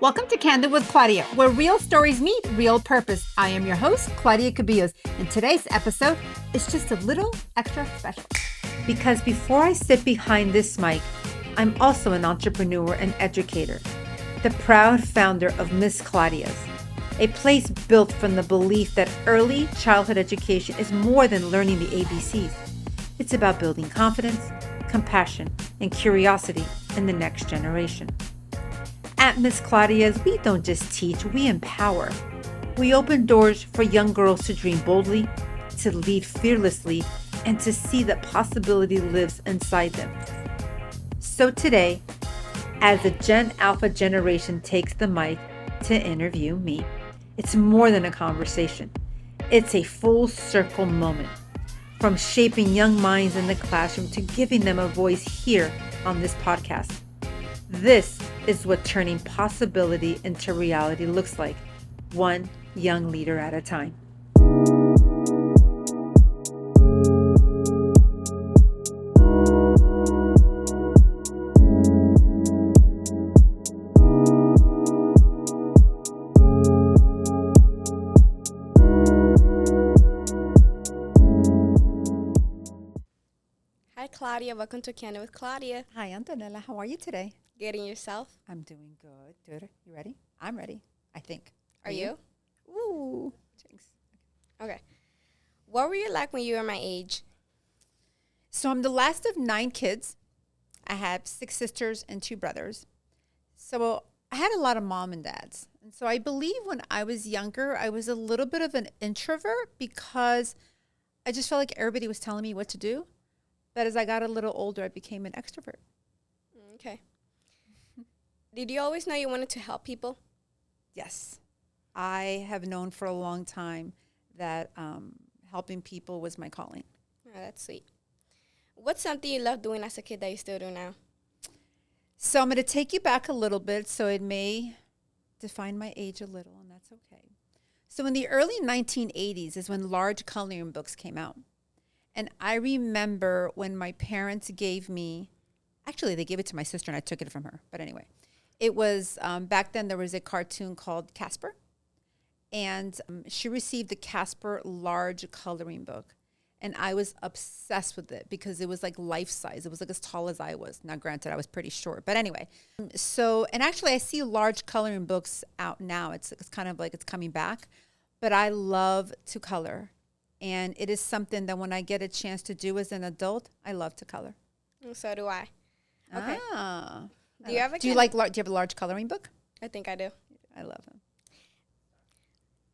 Welcome to Candid with Claudia, where real stories meet real purpose. I am your host, Claudia Cabillos, and today's episode is just a little extra special. Because before I sit behind this mic, I'm also an entrepreneur and educator, the proud founder of Miss Claudia's, a place built from the belief that early childhood education is more than learning the ABCs. It's about building confidence, compassion, and curiosity in the next generation. At Miss Claudia's, we don't just teach, we empower. We open doors for young girls to dream boldly, to lead fearlessly, and to see that possibility lives inside them. So today, as the Gen Alpha generation takes the mic to interview me, it's more than a conversation. It's a full circle moment. From shaping young minds in the classroom to giving them a voice here on this podcast. This is what turning possibility into reality looks like, one young leader at a time. Hi, Claudia. Welcome to Candid with Claudia. Hi, Anthonella. How are you today? Getting yourself? I'm doing good. Good. You ready? I'm ready, I think. Are you? Ooh. Jinx. Okay. What were you like when you were my age? So I'm the last of 9 kids. I have 6 sisters and 2 brothers. So I had a lot of mom and dads. And so I believe when I was younger, I was a little bit of an introvert because I just felt like everybody was telling me what to do. But as I got a little older, I became an extrovert. Okay. Did you always know you wanted to help people? Yes. I have known for a long time that helping people was my calling. Oh, that's sweet. What's something you loved doing as a kid that you still do now? So I'm going to take you back a little bit, so it may define my age a little, and that's okay. So in the early 1980s is when large coloring books came out. And I remember when my parents gave me, actually they gave it to my sister and I took it from her. But anyway, it was, back then there was a cartoon called Casper. And she received the Casper large coloring book. And I was obsessed with it because it was like life size. It was like as tall as I was. Now, granted, I was pretty short. But anyway, so, and actually I see large coloring books out now. It's kind of like it's coming back. But I love to color. And it is something that when I get a chance to do as an adult, I love to color. So do I. Okay. Do you have a large coloring book? I think I do. I love them.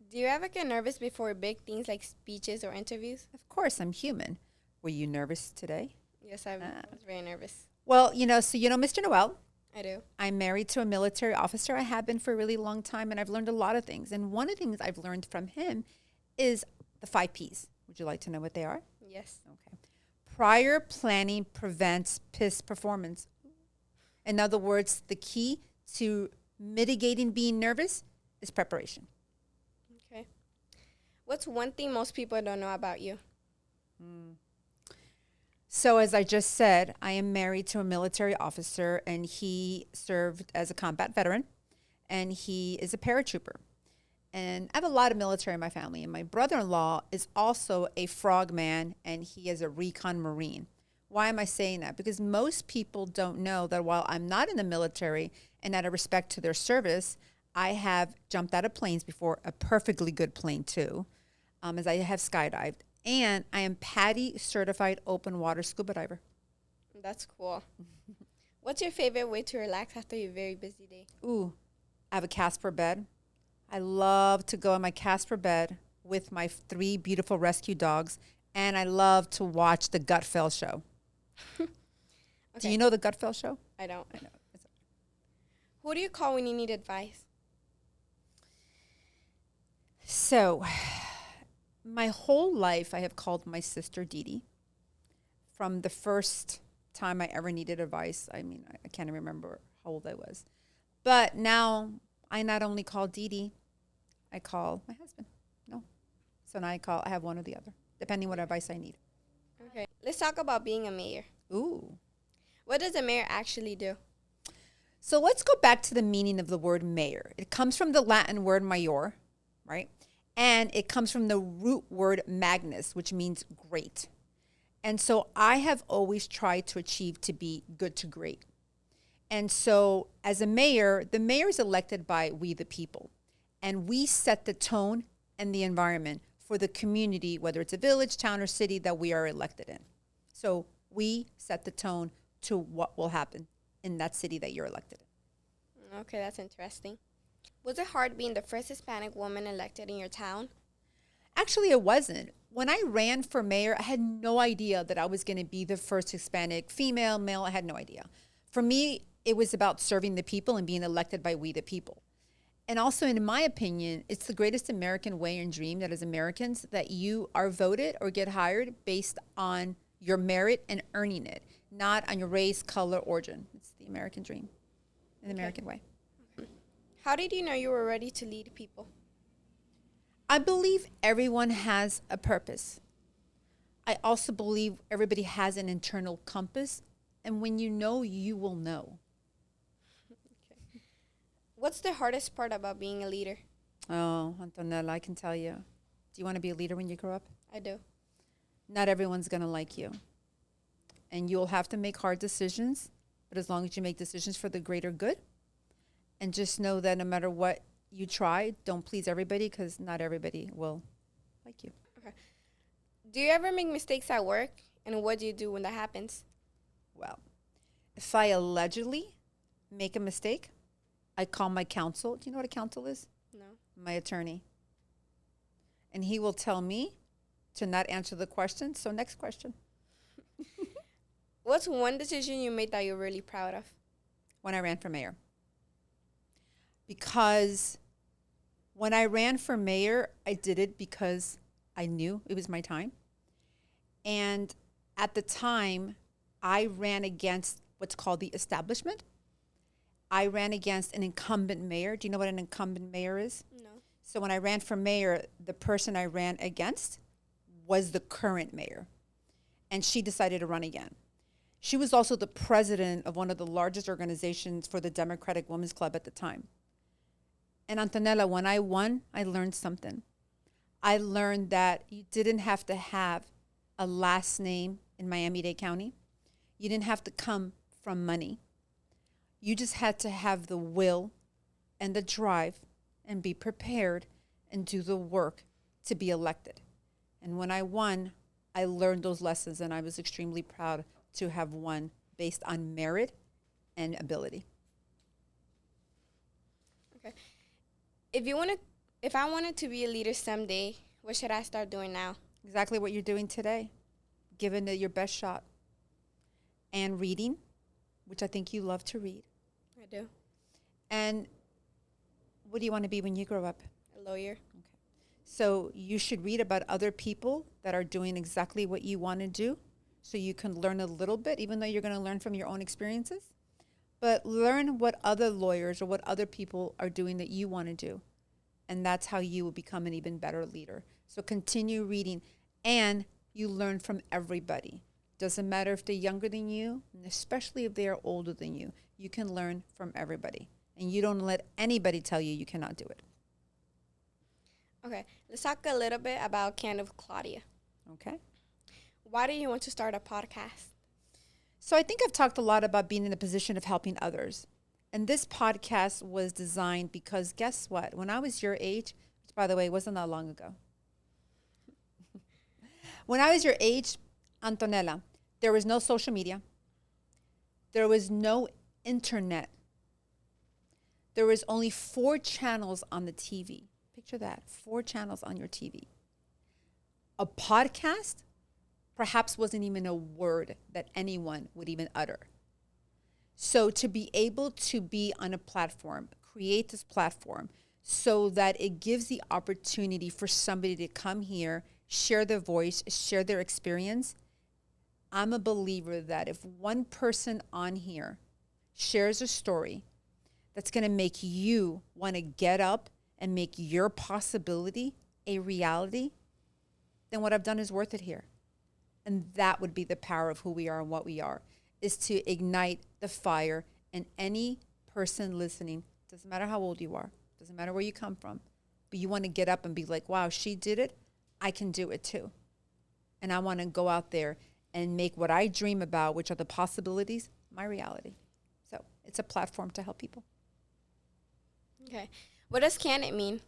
Do you ever get nervous before big things like speeches or interviews? Of course, I'm human. Were you nervous today? Yes, I was very nervous. Well, Mr. Noel. I do. I'm married to a military officer. I have been for a really long time, and I've learned a lot of things. And one of the things I've learned from him is the 5 Ps. Would you like to know what they are? Yes. Okay. Prior planning prevents piss performance. In other words, the key to mitigating being nervous is preparation. Okay. What's one thing most people don't know about you? So as I just said, I am married to a military officer, and he served as a combat veteran, and he is a paratrooper. And I have a lot of military in my family. And my brother-in-law is also a frogman, and he is a recon Marine. Why am I saying that? Because most people don't know that while I'm not in the military, and out of respect to their service, I have jumped out of planes before, a perfectly good plane too, as I have skydived. And I am PADI certified open water scuba diver. That's cool. What's your favorite way to relax after your very busy day? Ooh, I have a Casper bed. I love to go in my Casper bed with my 3 beautiful rescue dogs, and I love to watch the Gutfeld show. Okay. Do you know the Gutfeld show? I don't. I know. Who do you call when you need advice? So, my whole life I have called my sister Dee Dee. From the first time I ever needed advice. I mean, I can't even remember how old I was. But now I not only call Dee Dee, I call my husband. No. So now I have one or the other, depending what advice I need. Okay. Let's talk about being a mayor. Ooh. What does a mayor actually do? So let's go back to the meaning of the word mayor. It comes from the Latin word major, right? And it comes from the root word magnus, which means great. And so I have always tried to achieve to be good to great. And so as a mayor, the mayor is elected by we the people. And we set the tone and the environment for the community, whether it's a village, town, or city that we are elected in. So we set the tone to what will happen in that city that you're elected in. Okay, that's interesting. Was it hard being the first Hispanic woman elected in your town? Actually, it wasn't. When I ran for mayor, I had no idea that I was going to be the first Hispanic female, male. I had no idea. For me, it was about serving the people and being elected by we the people. And also, in my opinion, it's the greatest American way and dream that as Americans that you are voted or get hired based on your merit and earning it, not on your race, color, origin. It's the American dream, in the American way. How did you know you were ready to lead people? I believe everyone has a purpose. I also believe everybody has an internal compass. And when you know, you will know. Okay. What's the hardest part about being a leader? Oh, Anthonella, I can tell you. Do you want to be a leader when you grow up? I do. Not everyone's going to like you. And you'll have to make hard decisions. But as long as you make decisions for the greater good, and just know that no matter what you try, don't please everybody because not everybody will like you. Okay. Do you ever make mistakes at work? And what do you do when that happens? Well, if I allegedly make a mistake, I call my counsel. Do you know what a counsel is? No. My attorney. And he will tell me to not answer the question. So next question. What's one decision you made that you're really proud of? When I ran for mayor. Because when I ran for mayor, I did it because I knew it was my time. And at the time, I ran against what's called the establishment. I ran against an incumbent mayor. Do you know what an incumbent mayor is? No. So when I ran for mayor, the person I ran against was the current mayor. And she decided to run again. She was also the president of one of the largest organizations for the Democratic Women's Club at the time. And Anthonella, when I won, I learned something. I learned that you didn't have to have a last name in Miami-Dade County. You didn't have to come from money. You just had to have the will and the drive and be prepared and do the work to be elected. And when I won, I learned those lessons, and I was extremely proud to have won based on merit and ability. Okay. If I wanted to be a leader someday, what should I start doing now? Exactly what you're doing today, giving it your best shot. And reading, which I think you love to read. I do. And what do you want to be when you grow up? A lawyer. Okay. So you should read about other people that are doing exactly what you want to do so you can learn a little bit, even though you're going to learn from your own experiences. But learn what other lawyers or what other people are doing that you want to do. And that's how you will become an even better leader. So continue reading, and you learn from everybody. Doesn't matter if they're younger than you, and especially if they are older than you. You can learn from everybody. And you don't let anybody tell you you cannot do it. Okay, let's talk a little bit about Candid with Claudia. Okay. Why do you want to start a podcast? So I think I've talked a lot about being in a position of helping others. And this podcast was designed because guess what? When I was your age, which by the way, wasn't that long ago. When I was your age, Anthonella, there was no social media. There was no internet. There was only 4 channels on the TV. Picture that, 4 channels on your TV. A podcast perhaps wasn't even a word that anyone would even utter. So to be able to be on a platform, create this platform so that it gives the opportunity for somebody to come here, share their voice, share their experience. I'm a believer that if one person on here shares a story that's going to make you want to get up and make your possibility a reality, then what I've done is worth it here. And that would be the power of who we are and what we are, is to ignite the fire in any person listening, doesn't matter how old you are, doesn't matter where you come from, but you want to get up and be like, wow, she did it, I can do it too. And I want to go out there and make what I dream about, which are the possibilities, my reality. So it's a platform to help people. Okay. What does candid mean?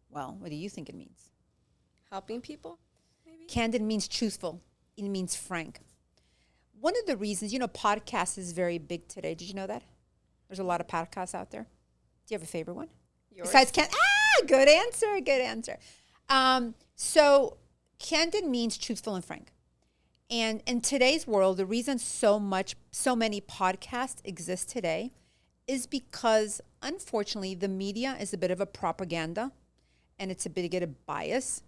Well, what do you think it means? Helping people, maybe? Candid means truthful. It means frank. One of the reasons, podcast is very big today. Did you know that? There's a lot of podcasts out there. Do you have a favorite one? Yours? Besides good answer, good answer. So candid means truthful and frank. And in today's world, the reason so many podcasts exist today is because, unfortunately, the media is a bit of a propaganda and it's a bit of a bias.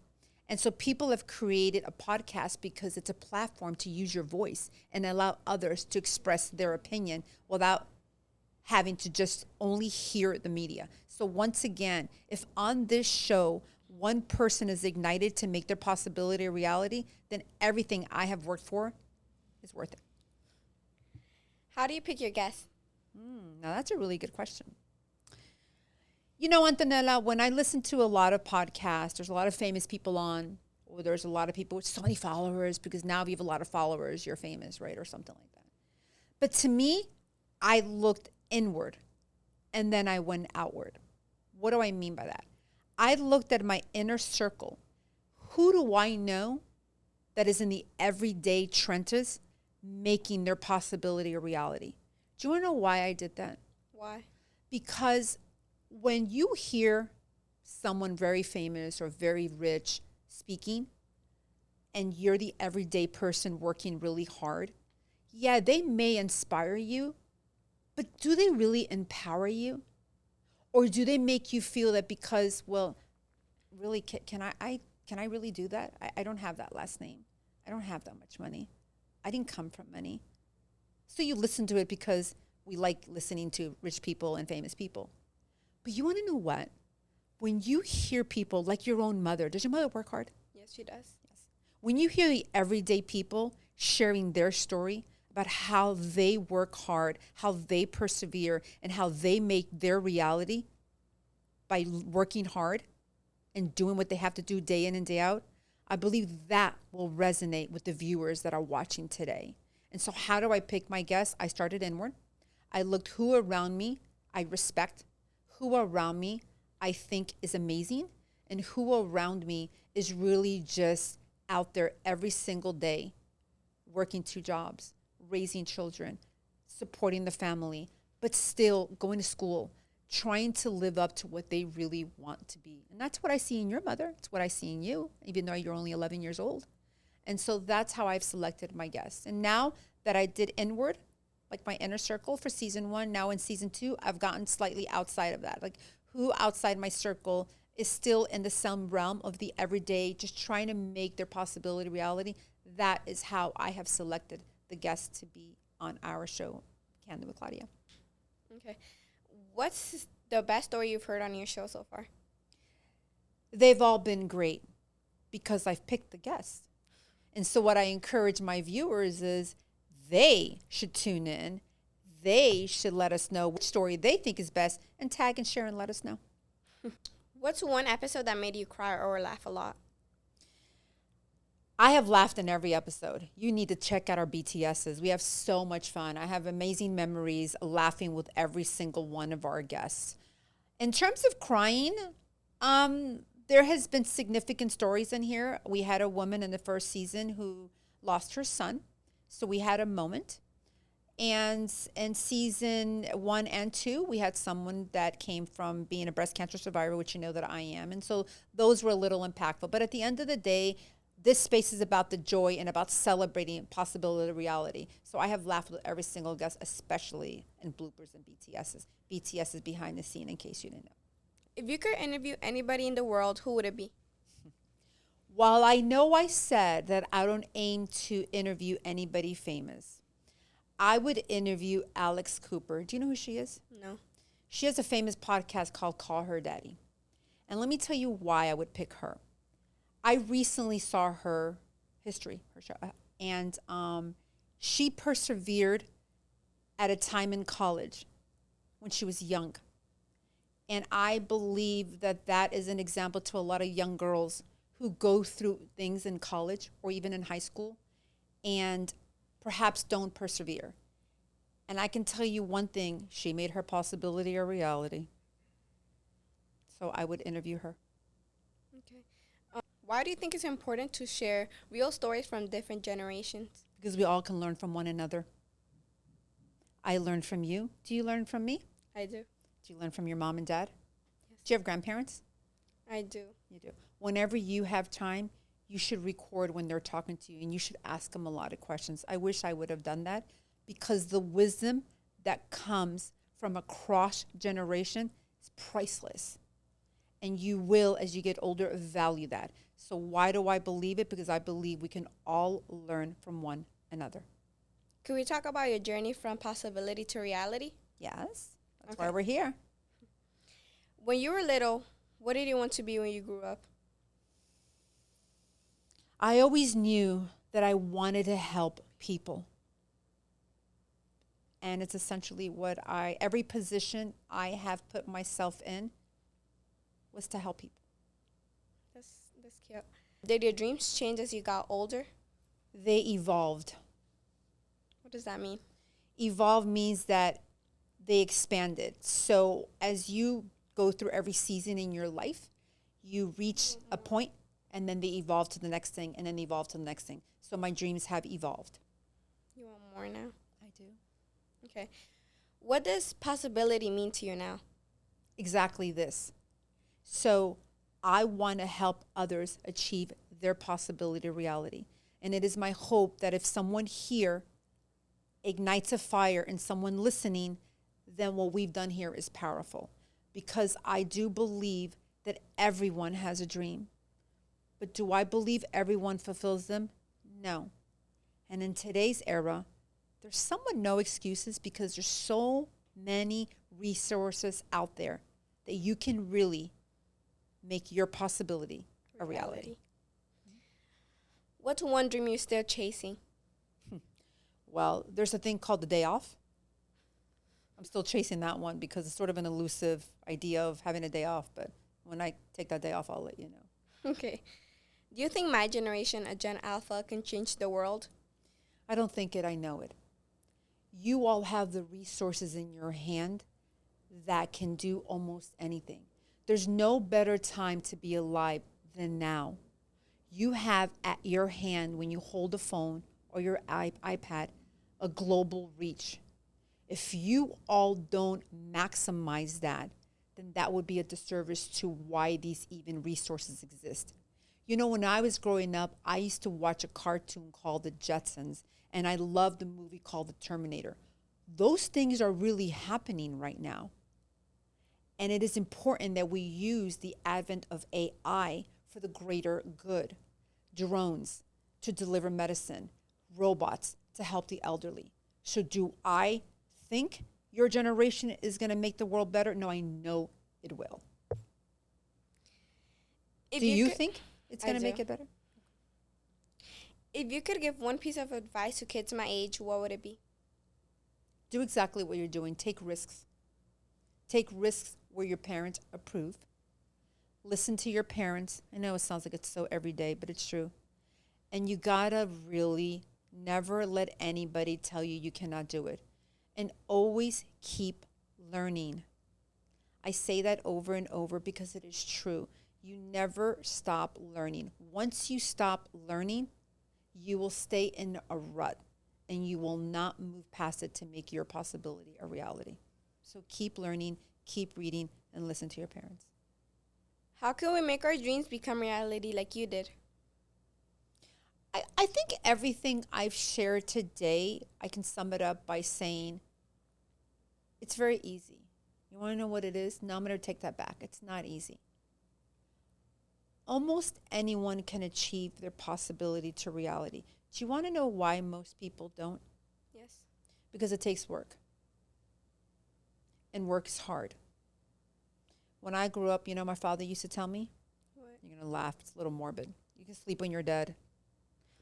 And so people have created a podcast because it's a platform to use your voice and allow others to express their opinion without having to just only hear the media. So once again, if on this show, one person is ignited to make their possibility a reality, then everything I have worked for is worth it. How do you pick your guests? Now that's a really good question. Anthonella, when I listen to a lot of podcasts, there's a lot of famous people on, or there's a lot of people with so many followers, because now if you have a lot of followers, you're famous, right? Or something like that. But to me, I looked inward and then I went outward. What do I mean by that? I looked at my inner circle. Who do I know that is in the everyday trenches making their possibility a reality? Do you want to know why I did that? Why? Because when you hear someone very famous or very rich speaking, and you're the everyday person working really hard, yeah, they may inspire you, but do they really empower you? Or do they make you feel that because, well, really, can I really do that? I don't have that last name. I don't have that much money. I didn't come from money. So you listen to it because we like listening to rich people and famous people. But you want to know what? When you hear people like your own mother, does your mother work hard? Yes, she does. Yes. When you hear the everyday people sharing their story about how they work hard, how they persevere, and how they make their reality by working hard and doing what they have to do day in and day out, I believe that will resonate with the viewers that are watching today. And so how do I pick my guests? I started inward. I looked who around me I respect, who around me I think is amazing, and who around me is really just out there every single day, working 2 jobs, raising children, supporting the family, but still going to school, trying to live up to what they really want to be. And that's what I see in your mother. It's what I see in you, even though you're only 11 years old. And so that's how I've selected my guests. And now that I did inward, like my inner circle for season 1, now in season 2, I've gotten slightly outside of that. Like who outside my circle is still in the same realm of the everyday, just trying to make their possibility reality. That is how I have selected the guests to be on our show, Candid with Claudia. Okay. What's the best story you've heard on your show so far? They've all been great because I've picked the guests. And so what I encourage my viewers is they should tune in. They should let us know which story they think is best and tag and share and let us know. What's one episode that made you cry or laugh a lot? I have laughed in every episode. You need to check out our BTSs. We have so much fun. I have amazing memories laughing with every single one of our guests. In terms of crying, there has been significant stories in here. We had a woman in the first season who lost her son. So we had a moment. And in season 1 and 2, we had someone that came from being a breast cancer survivor, which you know that I am. And so those were a little impactful. But at the end of the day, this space is about the joy and about celebrating possibility of reality. So I have laughed with every single guest, especially in bloopers and BTSs. BTS is behind the scene, in case you didn't know. If you could interview anybody in the world, who would it be? While I know I said that I don't aim to interview anybody famous, I would interview Alex Cooper. Do you know who she is? No. She has a famous podcast called Call Her Daddy. And let me tell you why I would pick her. I recently saw her history, her show, and she persevered at a time in college when she was young. And I believe that that is an example to a lot of young girls who go through things in college or even in high school and perhaps don't persevere. And I can tell you one thing, she made her possibility a reality. So I would interview her. Okay. Why do you think it's important to share real stories from different generations? Because we all can learn from one another. I learned from you. Do you learn from me? I do. Do you learn from your mom and dad? Yes. Do you have grandparents? I do. You do. Whenever you have time, you should record when they're talking to you and you should ask them a lot of questions. I wish I would have done that because the wisdom that comes from across generation is priceless. And you will, as you get older, value that. So why do I believe it? Because I believe we can all learn from one another. Could we talk about your journey from possibility to reality? Yes, that's Okay. why we're here. When you were little, what did you want to be when you grew up? I always knew that I wanted to help people. And it's essentially what every position I have put myself in was to help people. That's cute. Did your dreams change as you got older? They evolved. What does that mean? Evolve means that they expanded. So as you go through every season in your life, you reach a point and then they evolve to the next thing and then evolve to the next thing. So my dreams have evolved. You want more now? I do. Okay. What does possibility mean to you now? Exactly this. So I want to help others achieve their possibility reality. And it is my hope that if someone here ignites a fire in someone listening, then what we've done here is powerful. Because I do believe that everyone has a dream. But do I believe everyone fulfills them? No. And in today's era, there's somewhat no excuses because there's so many resources out there that you can really make your possibility a reality. What's one dream you're still chasing? Well, there's a thing called the day off. I'm still chasing that one because it's sort of an elusive idea of having a day off. But when I take that day off, I'll let you know. Okay. Do you think my generation, a Gen Alpha, can change the world? I don't think it, I know it. You all have the resources in your hand that can do almost anything. There's no better time to be alive than now. You have at your hand, when you hold a phone or your iPad, a global reach. If you all don't maximize that, then that would be a disservice to why these even resources exist. You know, when I was growing up, I used to watch a cartoon called The Jetsons, and I loved a movie called The Terminator. Those things are really happening right now. And it is important that we use the advent of AI for the greater good. Drones to deliver medicine, robots to help the elderly. So do I think your generation is going to make the world better? No, I know it will. Do you think it's going to make it better? If you could give one piece of advice to kids my age, what would it be? Do exactly what you're doing. Take risks. Take risks where your parents approve. Listen to your parents. I know it sounds like it's so everyday, but it's true. And you gotta really never let anybody tell you you cannot do it. And always keep learning. I say that over and over because it is true. You never stop learning. Once you stop learning, you will stay in a rut and you will not move past it to make your possibility a reality. So keep learning, keep reading, and listen to your parents. How can we make our dreams become reality like you did? I think everything I've shared today, I can sum it up by saying it's very easy. You want to know what it is? No, I'm going to take that back. It's not easy. Almost anyone can achieve their possibility to reality. Do you want to know why most people don't? Yes. Because it takes work. And work is hard. When I grew up, you know, my father used to tell me, What? you're going to laugh, it's a little morbid. You can sleep when you're dead.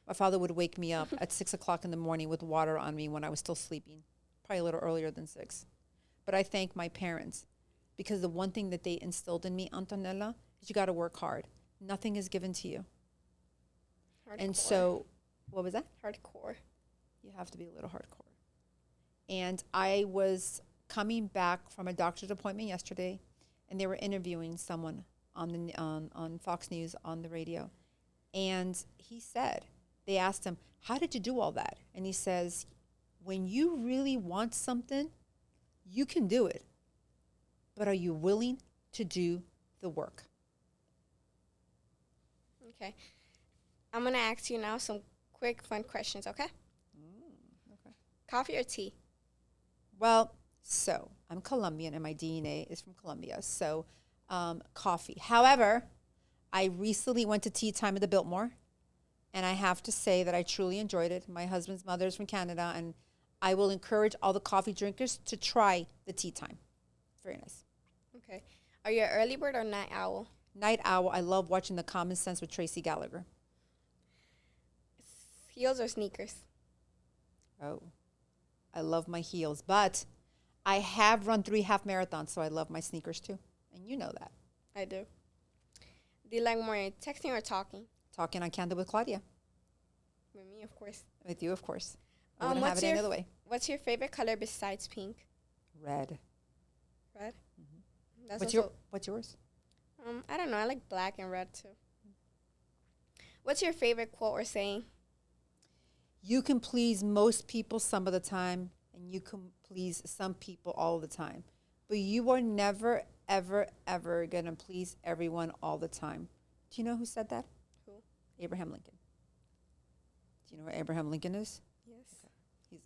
My father would wake me up at 6 o'clock in the morning with water on me when I was still sleeping, probably a little earlier than 6. but I thank my parents because the one thing that they instilled in me, Anthonella, is you got to work hard. Nothing is given to you. Hardcore. And so, what was that? Hardcore. You have to be a little hardcore. And I was coming back from a doctor's appointment yesterday, and they were interviewing someone on Fox News on the radio. And he said, they asked him, how did you do all that? And he says, when you really want something, you can do it. But are you willing to do the work? Okay. I'm going to ask you now some quick, fun questions, okay? Okay. Coffee or tea? Well, so I'm Colombian and my DNA is from Colombia. So coffee. However, I recently went to tea time at the Biltmore, and I have to say that I truly enjoyed it. My husband's mother is from Canada, and I will encourage all the coffee drinkers to try the tea time. Very nice. Okay. Are you an early bird or night owl? Night owl. I love watching The Common Sense with Tracy Gallagher. Heels or sneakers? Oh, I love my heels, but I have run 3 half marathons, so I love my sneakers too. And you know that. I do. Do you like more texting or talking? Talking on Candid with Claudia. With me, of course. With you, of course. I wouldn't have it any other way. What's your favorite color besides pink? Red. Red? Mm-hmm. That's What's yours? I don't know. I like black and red too. What's your favorite quote or saying? You can please most people some of the time, and you can please some people all the time. But you are never, ever, ever going to please everyone all the time. Do you know who said that? Who? Abraham Lincoln. Do you know who Abraham Lincoln is? Yes. Okay.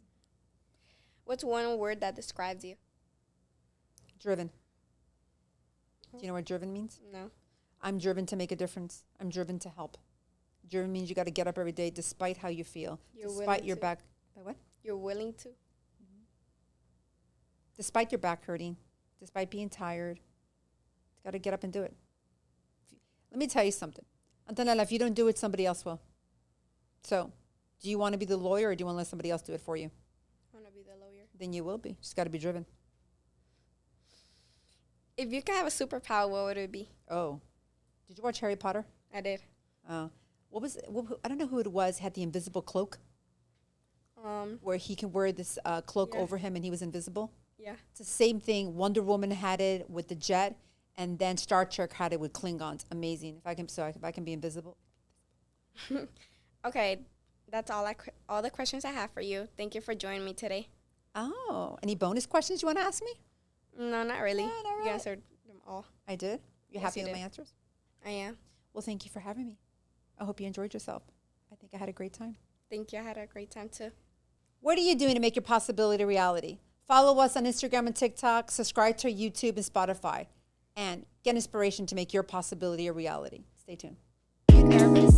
What's one word that describes you? Driven. Do you know what driven means? No. I'm driven to make a difference. I'm driven to help. Driven means you got to get up every day despite how you feel. Despite your back. What? You're willing to? Despite your back hurting. Despite being tired. You got to get up and do it. Let me tell you something. Anthonella, if you don't do it, somebody else will. So, do you want to be the lawyer or do you want to let somebody else do it for you? I want to be the lawyer. Then you will be. Just got to be driven. If you could have a superpower, what would it be? Oh. Did you watch Harry Potter? I did. What was it? I don't know who it was, had the invisible cloak. Where he can wear this cloak over him and he was invisible. Yeah. It's the same thing. Wonder Woman had it with the jet, and then Star Trek had it with Klingons. Amazing. If I can be invisible. Okay, that's all the questions I have for you. Thank you for joining me today. Oh, any bonus questions you want to ask me? No, not really. No, not You really. answered them all. I did. You Yes, happy you with did. my answers? I am. Well, thank you for having me. I hope you enjoyed yourself. I think I had a great time. Thank you. I had a great time too. What are you doing to make your possibility a reality? Follow us on Instagram and TikTok, subscribe to YouTube and Spotify, and get inspiration to make your possibility a reality. Stay tuned. Are you nervous?